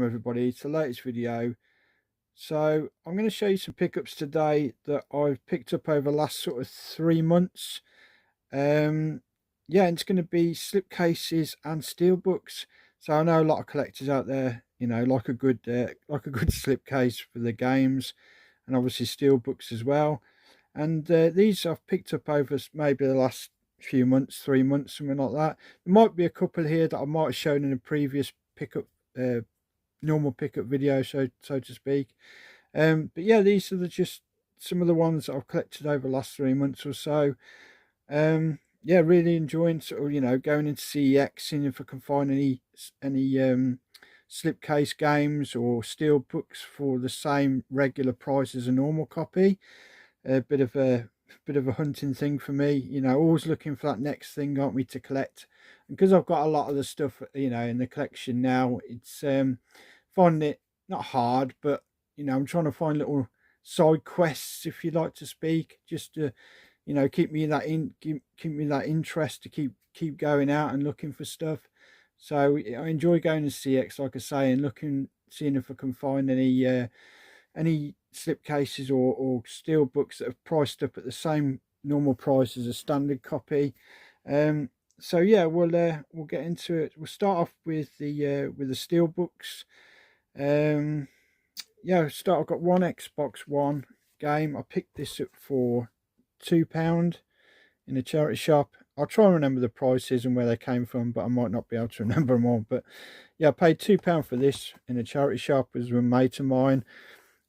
welcome everybody to the latest video. So I'm going to show you some pickups today that I've picked up over the last sort of 3 months. Yeah, it's going to be slipcases and steelbooks. So I know a lot of collectors out there, you know, like a good slipcase for the games, and obviously steelbooks as well. And these I've picked up over maybe the last few months, 3 months, something like that. There might be a couple here that I might have shown in a previous pickup, normal pickup video, so to speak. But yeah, these are just some of the ones that I've collected over the last 3 months or so. Yeah, really enjoying sort of, you know, going into CEX, seeing if I can find any slipcase games or steel books for the same regular price as a normal copy. A bit of a hunting thing for me, you know, always looking for that next thing, aren't we, to collect. And because I've got a lot of the stuff, you know, in the collection now, it's finding it not hard, but you know, I'm trying to find little side quests, if you like to speak, just to, you know, keep me that interest to keep going out and looking for stuff. So I enjoy going to CX, like I say, and seeing if I can find any slipcases or steel books that have priced up at the same normal price as a standard copy. So yeah, we'll get into it. We'll start off with the steel books. Yeah, I've got one Xbox One game. I picked this up for £2 in a charity shop. I'll try and remember the prices and where they came from, but I might not be able to remember them all. But yeah, I paid £2 for this in a charity shop. It was with a mate of mine.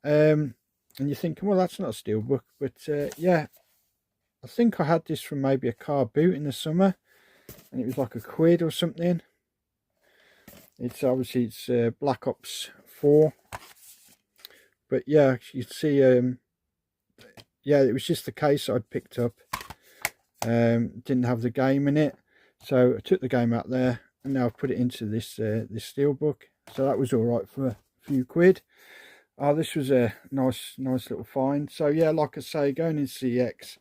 And you're thinking, well, that's not a steelbook, but yeah, I think I had this from maybe a car boot in the summer, and it was like £1 or something. It's obviously Black Ops 4, but yeah, you see, yeah, it was just the case I'd picked up. Didn't have the game in it, so I took the game out there, and now I've put it into this steelbook. So that was all right for a few quid. Oh, this was a nice little find. So yeah, like I say, going in CX,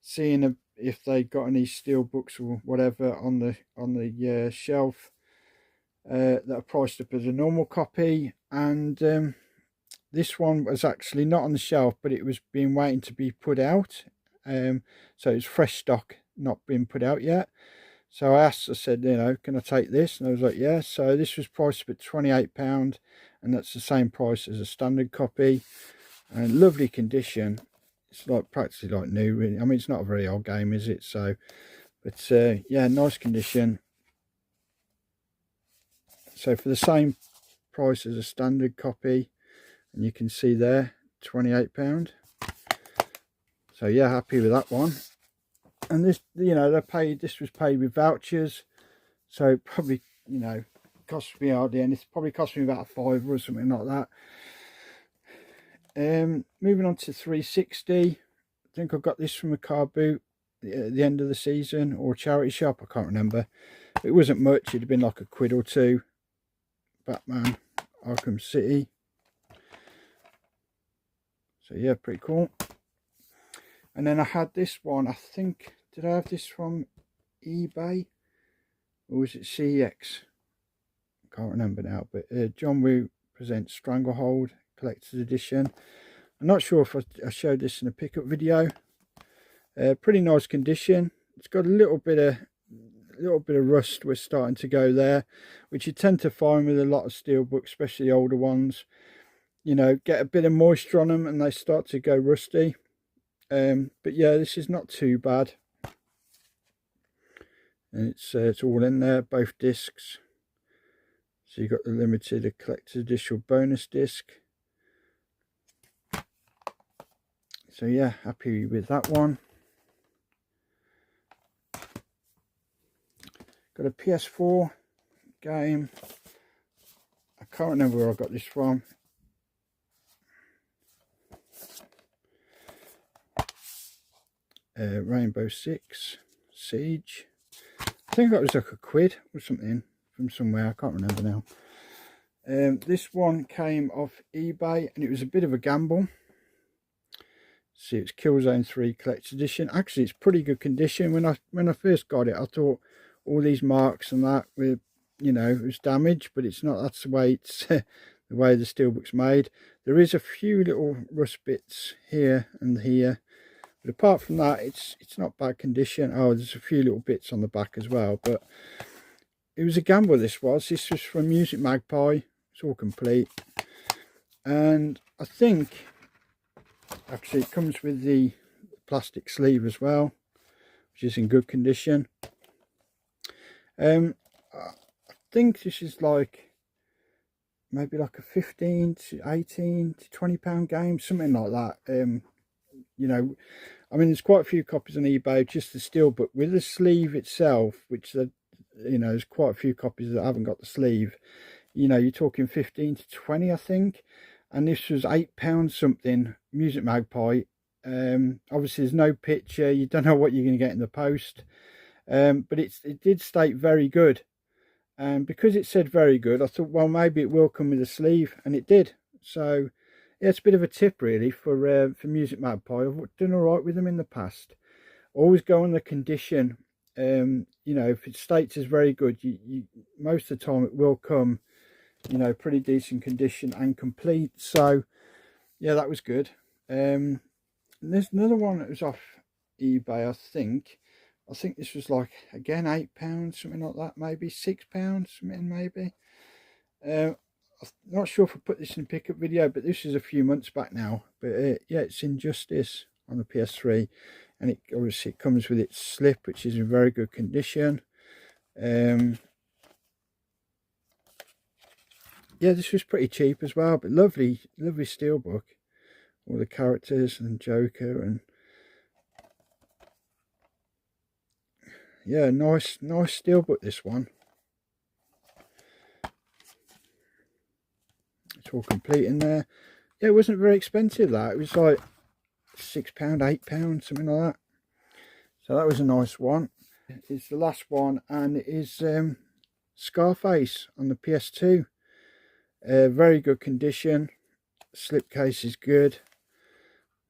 seeing if they got any steel books or whatever on the shelf that are priced up as a normal copy. And this one was actually not on the shelf, but it was waiting to be put out. So it's fresh stock, not been put out yet. So I said, you know, can I take this? And I was like, yeah. So this was priced at £28, and that's the same price as a standard copy. And lovely condition. It's like practically like new, really. I mean, it's not a very old game, is it? So, but yeah, nice condition. So for the same price as a standard copy, and you can see there, £28. So yeah, happy with that one. And this, you know, this was paid with vouchers, so probably, you know, cost me hardly anything. Probably cost me about £5 or something like that. Moving on to 360. I think I got this from a car boot at the end of the season, or a charity shop, I can't remember. It wasn't much, it'd have been like £1 or £2. Batman Arkham City. So yeah, pretty cool. And then I had this one, I think, did I have this from eBay or was it CEX? I can't remember now, but John Woo Presents Stranglehold Collector's Edition. I'm not sure if I showed this in a pickup video. Pretty nice condition. It's got a little bit of rust was starting to go there, which you tend to find with a lot of steel books, especially older ones. You know, get a bit of moisture on them and they start to go rusty. But yeah, this is not too bad, and it's all in there, both discs. So you've got the limited collector's edition bonus disc. So yeah, happy with that one. Got a PS4 game. I can't remember where I got this from. Rainbow Six Siege. I think that was like £1 or something from somewhere, I can't remember now. This one came off eBay, and it was a bit of a gamble. See, it's Killzone 3 Collector's Edition. Actually, it's pretty good condition. When I first got it, I thought all these marks and that were you know, it was damaged, but it's not. That's the way it's the way the Steelbook's made. There is a few little rust bits here and here, but apart from that, it's not bad condition. Oh, there's a few little bits on the back as well, but it was a gamble. This was from Music Magpie. It's all complete, and I think actually it comes with the plastic sleeve as well, which is in good condition. I think this is like maybe like a 15 to 18 to 20 pound game, something like that. You know, I mean, there's quite a few copies on eBay, just the Steelbook with the sleeve itself, which you know, there's quite a few copies that haven't got the sleeve. You know, you're talking 15 to 20, I think, and this was £8 something, Music Magpie. Obviously there's no picture, you don't know what you're going to get in the post, but it did state very good, and because it said very good, I thought, well, maybe it will come with a sleeve, and it did. So yeah, it's a bit of a tip really for Music Magpie. I've done all right with them in the past. Always go on the condition. You know, if it states as very good, you most of the time it will come, you know, pretty decent condition and complete. So yeah, that was good. And there's another one that was off eBay, I think this was like, again, £8, something like that, maybe £6, something maybe. I'm not sure if I put this in a pickup video, but this is a few months back now. But yeah, it's Injustice on the PS3, and it obviously comes with its slip, which is in very good condition. Yeah, this was pretty cheap as well, but lovely Steelbook. All the characters and Joker, and yeah, nice Steelbook, this one. It's all complete in there. Yeah, it wasn't very expensive, that. It was like £6, £8, something like that. So that was a nice one. It's the last one, and it is Scarface on the PS2. Very good condition. Slipcase is good.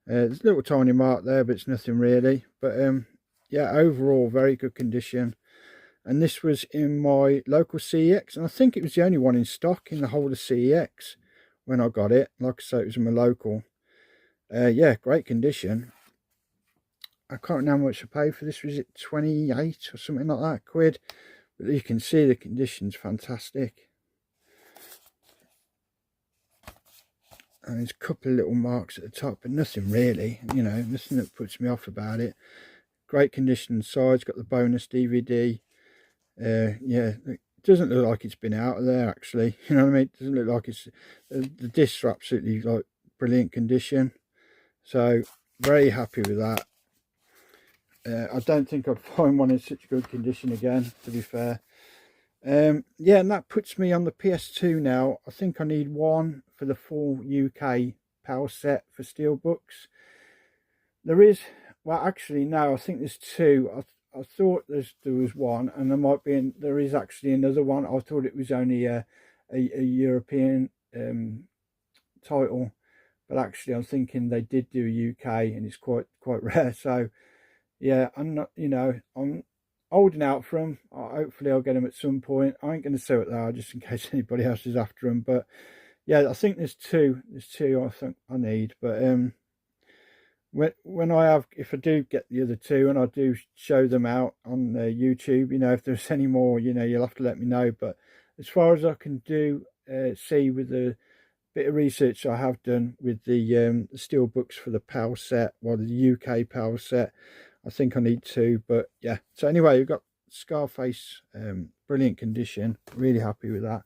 There's a little tiny mark there, but it's nothing really. But yeah, overall very good condition. And this was in my local CEX, and I think it was the only one in stock in the whole of CEX when I got it. Like I say, it was in my local. Yeah, great condition. I can't remember how much I paid for this. Was it 28 or something like that quid? But you can see the condition's fantastic. And there's a couple of little marks at the top, but nothing really, you know, nothing that puts me off about it. Great condition inside. It's got the bonus DVD. Yeah, it doesn't look like it's been out of there, actually. You know what I mean? It doesn't look like it's... The discs are absolutely like brilliant condition. So very happy with that. I don't think I'd find one in such good condition again, to be fair. Yeah, and that puts me on the PS2 now. I think I need one for the full UK power set for Steelbooks. There is, well, actually no, I think there's two. I thought there was one, and there is actually another one. I thought it was only a European title, but actually I'm thinking they did do UK, and it's quite rare. So yeah, I'm not, you know, I'm holding out for them. Hopefully I'll get them at some point. I ain't going to sell it there just in case anybody else is after them. But yeah, I think there's two I think I need. But when if I do get the other two, and I do show them out on YouTube, you know, if there's any more, you know, you'll have to let me know. But as far as I can do, see with the bit of research I have done with the Steelbooks for the PAL set, or the UK PAL set, I think I need two. But yeah, so anyway, we've got Scarface, brilliant condition, really happy with that.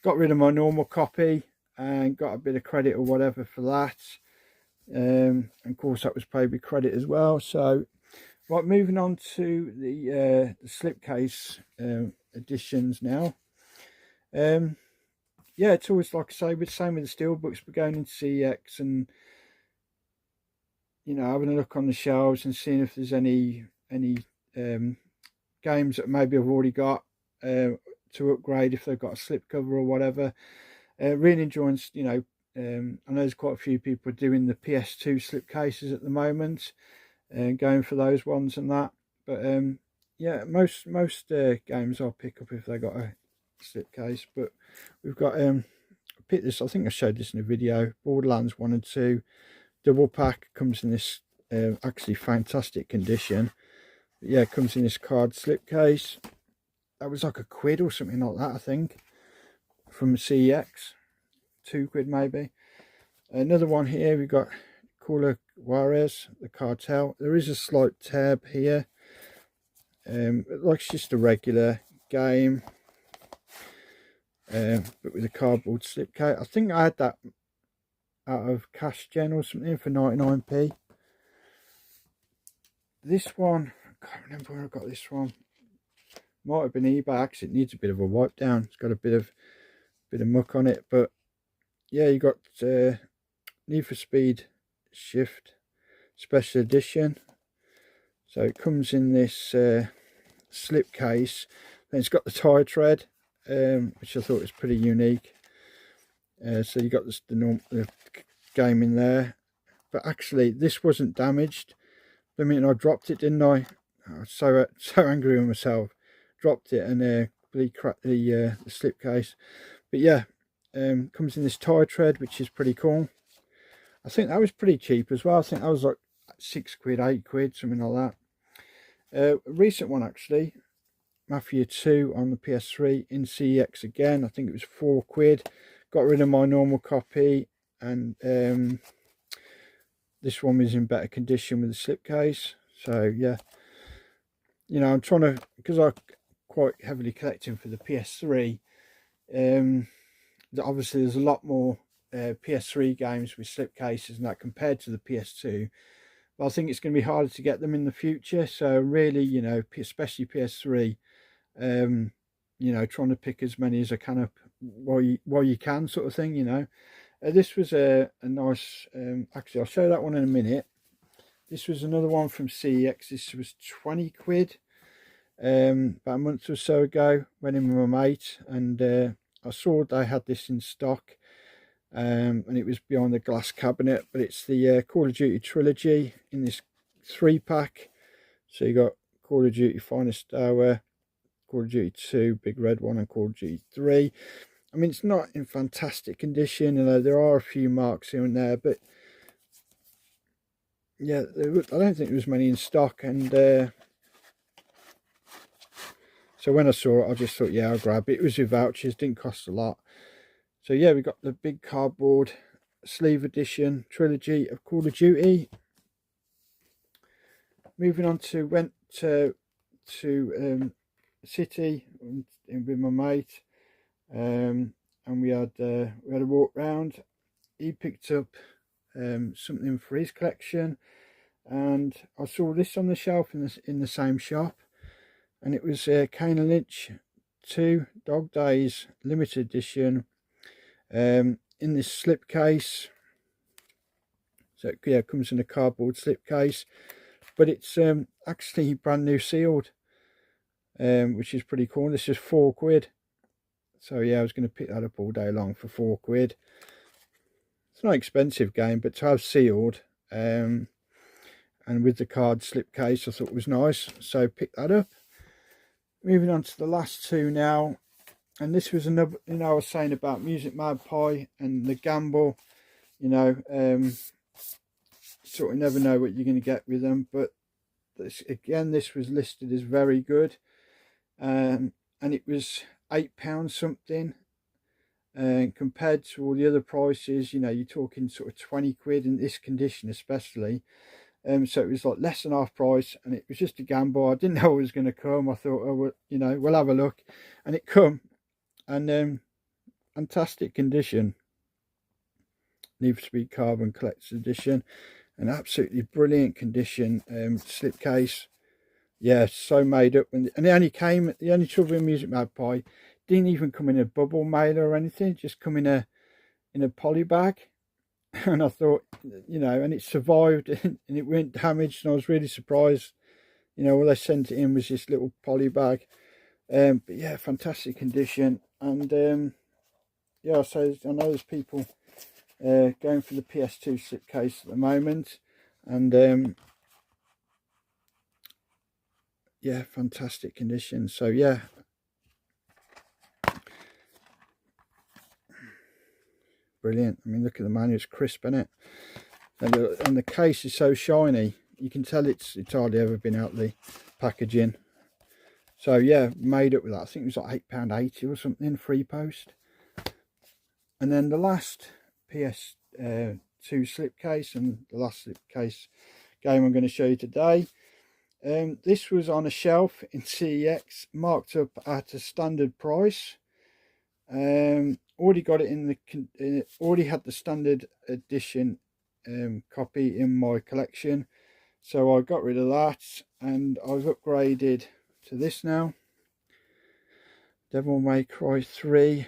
Got rid of my normal copy and got a bit of credit or whatever for that. And of course that was paid with credit as well. So right, moving on to the Slipcase editions now. Yeah, it's always, like I say, same with the Steelbooks, but going into CEX and, you know, having a look on the shelves and seeing if there's any games that maybe I've already got to upgrade if they've got a slipcover or whatever. Really enjoying, you know, I know there's quite a few people doing the PS2 slipcases at the moment, going for those ones and that. But yeah, most games I'll pick up if they got slipcase. But we've got I picked this, I think I showed this in a video, Borderlands 1 and 2 double pack. Comes in this actually fantastic condition. But yeah, it comes in this card slipcase. That was like £1 or something like that, I think, from CEX. £2 maybe. Another one here, we've got Cooler Juarez, the cartel. There is a slight tab here. It looks just a regular game, but with a cardboard slipcase. I think I had that out of Cash Gen or something for 99p. This one, I can't remember where I got this from. Might have been eBay, because it needs a bit of a wipe down. It's got a bit of muck on it, but yeah, you got Need for Speed Shift Special Edition. So it comes in this slipcase. Then it's got the tie tread, which I thought was pretty unique. So you got the game in there, but actually this wasn't damaged. I mean, I dropped it, didn't I? I was so angry with myself. Dropped it and completely cracked the slipcase. But yeah, comes in this tie tread, which is pretty cool. I think that was pretty cheap as well. I think that was like £6, £8, something like that. A recent one actually, Mafia 2 on the PS3 in CEX again. I think it was £4. Got rid of my normal copy, and this one was in better condition with the slipcase. So yeah, you know, I'm trying to, because I'm quite heavily collecting for the PS3. Obviously there's a lot more PS3 games with slipcases and that compared to the PS2. But I think it's going to be harder to get them in the future. So really, you know, especially PS3, you know, trying to pick as many as I can up while you can, sort of thing, you know. This was a nice, actually I'll show that one in a minute. This was another one from CEX. This was £20 about a month or so ago. Went in with my mate, and I saw they had this in stock, and it was behind the glass cabinet. But it's the Call of Duty trilogy in this 3-pack. So you got Call of Duty Finest Hour, Call of Duty 2, Big Red One, and Call of Duty 3. I mean, it's not in fantastic condition, you know, there are a few marks here and there, but yeah, I don't think there was many in stock. And so when I saw it, I just thought, yeah, I'll grab it. It was with vouchers, didn't cost a lot. So yeah, we got the big cardboard sleeve edition trilogy of Call of Duty. Moving on to, went to City with my mate. And we had a walk round. He picked up something for his collection, and I saw this on the shelf in the same shop, and it was Kane and Lynch 2 Dog Days limited edition, in this slipcase. So yeah, it comes in a cardboard slipcase, but it's actually brand new sealed, which is pretty cool. This is £4. So yeah, I was going to pick that up all day long for £4. It's not an expensive game, but to have sealed, and with the card slipcase, I thought it was nice. So pick that up. Moving on to the last two now, and this was another, you know, I was saying about Music Magpie and the gamble, you know, sort of never know what you're going to get with them. But this, again, this was listed as very good, and it was £8 something, and compared to all the other prices, you know, you're talking sort of £20 in this condition especially. So it was like less than half price, and it was just a gamble. I didn't know it was going to come. I thought, oh, well, you know, we'll have a look, and it come, and fantastic condition. Need for Speed Carbon Collector's Edition, an absolutely brilliant condition slipcase. Yeah, so made up, and it only came. The only trouble with Music Magpie, didn't even come in a bubble mailer or anything. Just come in a poly bag, and I thought, you know, and it survived and it weren't damaged, and I was really surprised. You know, all they sent it in was this little poly bag. But yeah, fantastic condition, and yeah, so I know there's people going for the PS2 slipcase at the moment, and yeah, fantastic condition. So yeah, brilliant. I mean, look at the manual, it's crisp, isn't it? And the case is so shiny, you can tell it's hardly ever been out the packaging. So yeah, made up with that. I think it was like £8.80 or something, free post. And then the last PS2 slipcase, and the last slipcase game I'm going to show you today. This was on a shelf in CEX, marked up at a standard price. Already got it in the already had the standard edition copy in my collection, so I got rid of that and I've upgraded to this now, Devil May Cry 3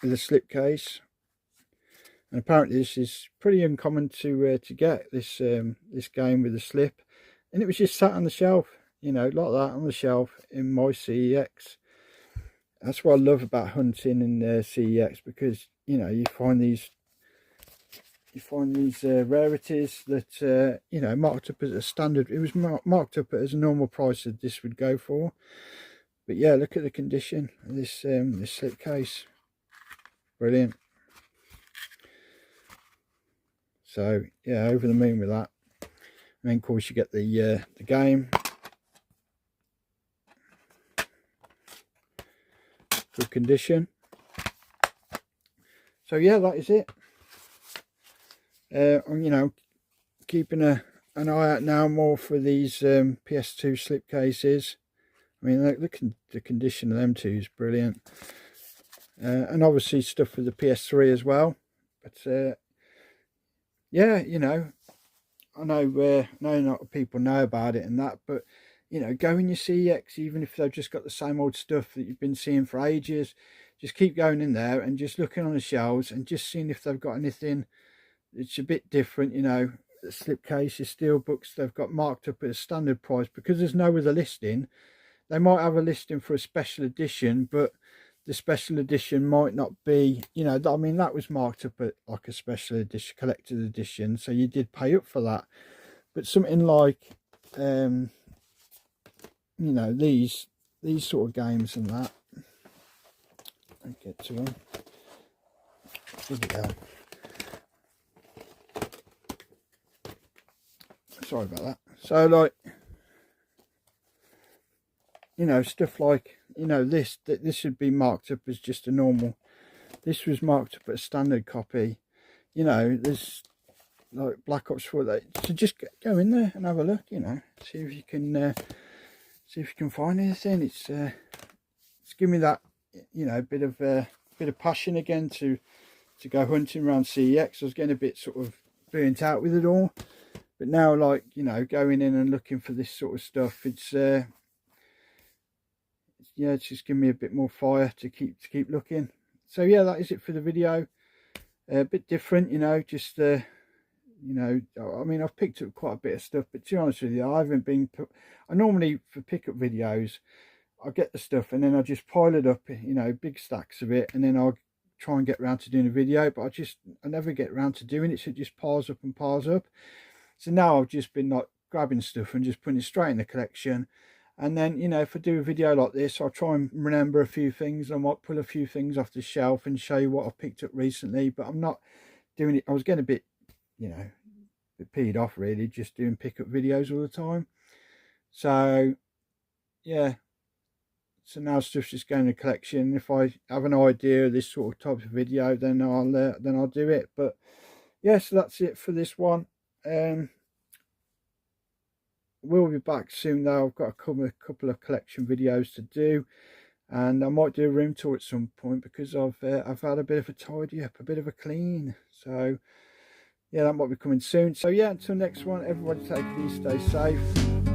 with a slipcase. And apparently this is pretty uncommon to get this this game with a slip, and it was just sat on the shelf, you know, like that on the shelf in my CEX. That's what I love about hunting in CEX, because you know you find these rarities that you know, marked up as a standard. It was marked up as a normal price that this would go for. But yeah, look at the condition of this this slipcase, brilliant. So yeah, over the moon with that. And then of course you get the game. Good condition. So yeah, that is it. I'm, you know, keeping an eye out now more for these PS2 slipcases. I mean, the condition of them two is brilliant. And obviously stuff for the PS3 as well. But yeah, you know, I know not a lot of people know about it and that, but you know, go in your CEX, even if they've just got the same old stuff that you've been seeing for ages, just keep going in there and just looking on the shelves and just seeing if they've got anything it's a bit different. You know, the slipcases, Steelbooks, they've got marked up at a standard price because there's no other listing. They might have a listing for a special edition, but the special edition might not be, you know, I mean, that was marked up at like a special edition, collector's edition, so you did pay up for that. But something like you know, these sort of games and that, I'll get to them. Look at that. Sorry about that. So like, you know, stuff like, you know, this should be marked up as just a normal. This was marked up as a standard copy. You know, there's like Black Ops 4. That so just go in there and have a look. You know, see if you can find anything. It's give me that, you know, bit of passion again to go hunting around CEX. I was getting a bit sort of burnt out with it all, but now, like, you know, going in and looking for this sort of stuff, it's yeah, it's just giving me a bit more fire to keep looking. So yeah, that is it for the video. A bit different, you know, just you know, I mean, I've picked up quite a bit of stuff, but to be honest with you, I haven't been I normally, for pickup videos, I get the stuff and then I just pile it up, you know, big stacks of it, and then I'll try and get around to doing a video, but I never get around to doing it, so it just piles up and piles up. So now I've just been like grabbing stuff and just putting it straight in the collection. And then, you know, if I do a video like this, I'll try and remember a few things. I might pull a few things off the shelf and show you what I've picked up recently, but I'm not doing it. I was getting a bit, you know, a bit peed off really, just doing pickup videos all the time. So yeah, so now stuff's just going in the collection. If I have an idea of this sort of type of video, then I'll do it. But yeah, so that's it for this one. We'll be back soon though. I've got a couple of collection videos to do, and I might do a room tour at some point because I've had a bit of a tidy up, a bit of a clean. So yeah, that might be coming soon. So yeah, until next one, everybody take it easy, stay safe.